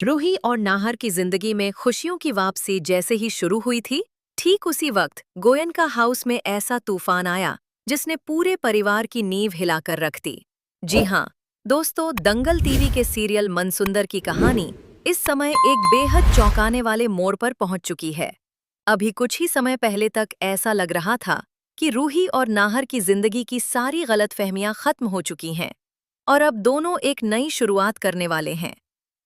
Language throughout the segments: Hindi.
रूही और नाहर की जिंदगी में खुशियों की वापसी जैसे ही शुरू हुई थी, ठीक उसी वक्त गोयनका हाउस में ऐसा तूफान आया जिसने पूरे परिवार की नींव हिलाकर रख दी। जी हाँ, दोस्तों, दंगल टीवी के सीरियल मनसुंदर की कहानी इस समय एक बेहद चौंकाने वाले मोड़ पर पहुंच चुकी है। अभी कुछ ही समय पहले तक ऐसा लग रहा था कि रूही और नाहर की जिंदगी की सारी गलतफहमियां खत्म हो चुकी हैं और अब दोनों एक नई शुरुआत करने वाले हैं।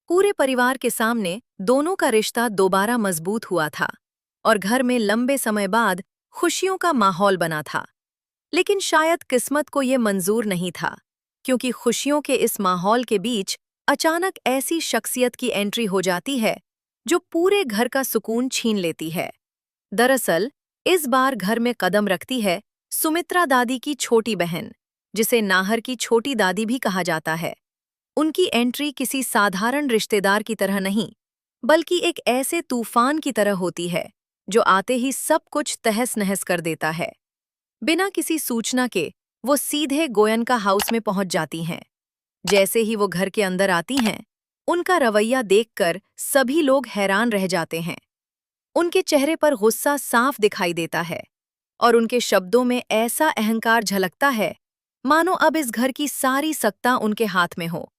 पूरे परिवार के सामने दोनों का रिश्ता दोबारा मजबूत हुआ था और घर में लंबे समय बाद खुशियों का माहौल बना था। लेकिन शायद किस्मत को ये मंजूर नहीं था, क्योंकि खुशियों के इस माहौल के बीच अचानक ऐसी शख्सियत की एंट्री हो जाती है जो पूरे घर का सुकून छीन लेती है। दरअसल, इस बार घर में कदम रखती है सुमित्रा दादी की छोटी बहन, जिसे नाहर की छोटी दादी भी कहा जाता है। उनकी एंट्री किसी साधारण रिश्तेदार की तरह नहीं, बल्कि एक ऐसे तूफान की तरह होती है जो आते ही सब कुछ तहस-नहस कर देता है। बिना किसी सूचना के वो सीधे गोयनका हाउस में पहुंच जाती हैं। जैसे ही वो घर के अंदर आती हैं, उनका रवैया देखकर सभी लोग हैरान रह जाते हैं। उनके चेहरे पर गुस्सा साफ दिखाई देता है और उनके शब्दों में ऐसा अहंकार झलकता है, मानो अब इस घर की सारी सत्ता उनके हाथ में हो।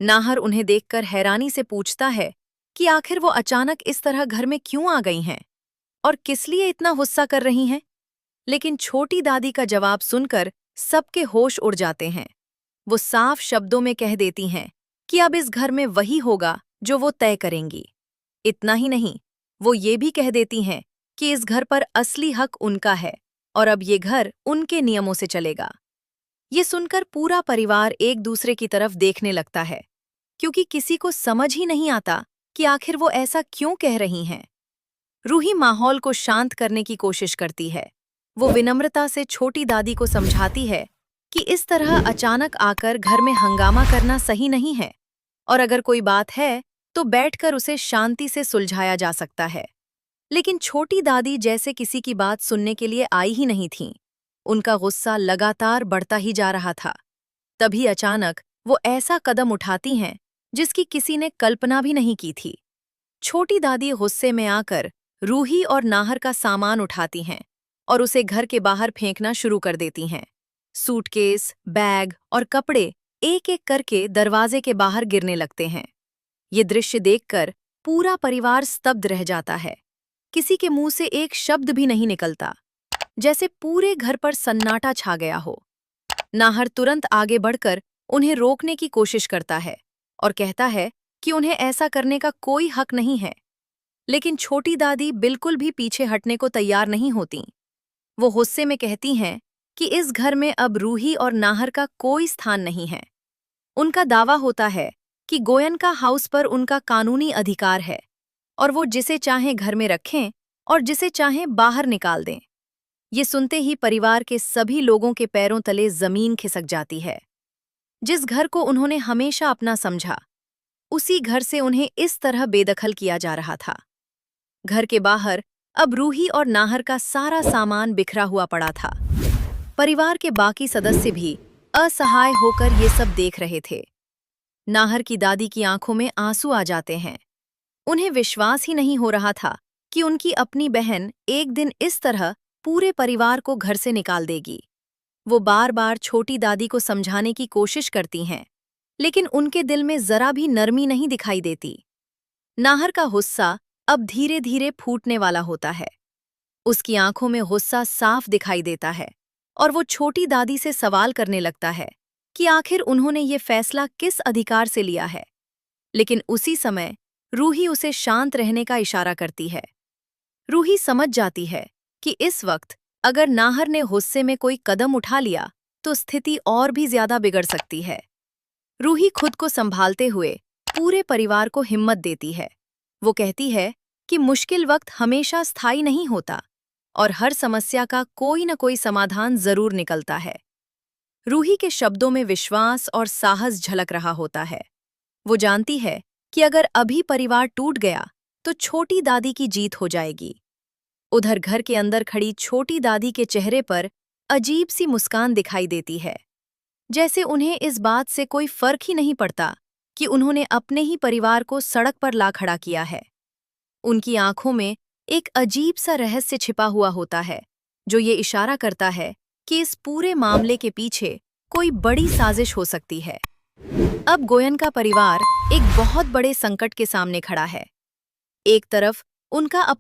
नाहर उन्हें देखकर हैरानी से पूछता है कि आखिर वो अचानक इस तरह घर में क्यों आ गई हैं और किस लिए इतना गुस्सा कर रही हैं। लेकिन छोटी दादी का जवाब सुनकर सबके होश उड़ जाते हैं। वो साफ शब्दों में कह देती हैं कि अब इस घर में वही होगा जो वो तय करेंगी। इतना ही नहीं, वो ये भी कह देती हैं कि इस घर पर असली हक उनका है और अब ये घर उनके नियमों से चलेगा। ये सुनकर पूरा परिवार एक दूसरे की तरफ देखने लगता है, क्योंकि किसी को समझ ही नहीं आता कि आखिर वो ऐसा क्यों कह रही हैं। रूही माहौल को शांत करने की कोशिश करती है। वो विनम्रता से छोटी दादी को समझाती है कि इस तरह अचानक आकर घर में हंगामा करना सही नहीं है और अगर कोई बात है तो बैठकर उसे शांति से सुलझाया जा सकता है। लेकिन छोटी दादी जैसे किसी की बात सुनने के लिए आई ही नहीं थीं। उनका गुस्सा लगातार बढ़ता ही जा रहा था। तभी अचानक वो ऐसा कदम उठाती हैं जिसकी किसी ने कल्पना भी नहीं की थी। छोटी दादी गुस्से में आकर रूही और नाहर का सामान उठाती हैं और उसे घर के बाहर फेंकना शुरू कर देती हैं। सूटकेस, बैग और कपड़े एक-एक करके दरवाजे के बाहर गिरने लगते हैं। ये दृश्य देखकर पूरा परिवार स्तब्ध रह जाता है। किसी के मुंह से एक शब्द भी नहीं निकलता, जैसे पूरे घर पर सन्नाटा छा गया हो। नाहर तुरंत आगे बढ़कर उन्हें रोकने की कोशिश करता है और कहता है कि उन्हें ऐसा करने का कोई हक नहीं है। लेकिन छोटी दादी बिल्कुल भी पीछे हटने को तैयार नहीं होतीं। वो गुस्से में कहती हैं कि इस घर में अब रूही और नाहर का कोई स्थान नहीं है। उनका दावा होता है कि गोयनका हाउस पर उनका कानूनी अधिकार है और वो जिसे चाहें घर में रखें और जिसे चाहें बाहर निकाल दें। ये सुनते ही परिवार के सभी लोगों के पैरों तले जमीन खिसक जाती है। जिस घर को उन्होंने हमेशा अपना समझा, उसी घर से उन्हें इस तरह बेदखल किया जा रहा था। घर के बाहर अब रूही और नाहर का सारा सामान बिखरा हुआ पड़ा था। परिवार के बाकी सदस्य भी असहाय होकर ये सब देख रहे थे। नाहर की दादी की आंखों में आंसू आ जाते हैं। उन्हें विश्वास ही नहीं हो रहा था कि उनकी अपनी बहन एक दिन इस तरह पूरे परिवार को घर से निकाल देगी। वो बार-बार छोटी दादी को समझाने की कोशिश करती हैं, लेकिन उनके दिल में जरा भी नरमी नहीं दिखाई देती। नाहर का गुस्सा अब धीरे-धीरे फूटने वाला होता है। उसकी आंखों में गुस्सा साफ दिखाई देता है और वो छोटी दादी से सवाल करने लगता है कि आखिर उन्होंने ये फैसला किस अधिकार से लिया है। लेकिन उसी समय रूही उसे शांत रहने का इशारा करती है। रूही समझ जाती है कि इस वक्त अगर नाहर ने गुस्से में कोई कदम उठा लिया तो स्थिति और भी ज्यादा बिगड़ सकती है। रूही खुद को संभालते हुए पूरे परिवार को हिम्मत देती है। वो कहती है कि मुश्किल वक्त हमेशा स्थायी नहीं होता और हर समस्या का कोई न कोई समाधान जरूर निकलता है। रूही के शब्दों में विश्वास और साहस झलक रहा होता है। वो जानती है कि अगर अभी परिवार टूट गया तो छोटी दादी की जीत हो जाएगी। उधर घर के अंदर खड़ी छोटी दादी के चेहरे पर अजीब सी मुस्कान दिखाई देती है, जैसे उन्हें इस बात से कोई फर्क ही नहीं पड़ता कि उन्होंने अपने ही परिवार को सड़क पर ला खड़ा किया है। उनकी आंखों में एक अजीब सा रहस्य छिपा हुआ होता है, जो ये इशारा करता है कि इस पूरे मामले के पीछे कोई बड़ी साजिश हो सकती है। अब गोयन का परिवार एक बहुत बड़े संकट के सामने खड़ा है। एक तरफ उनका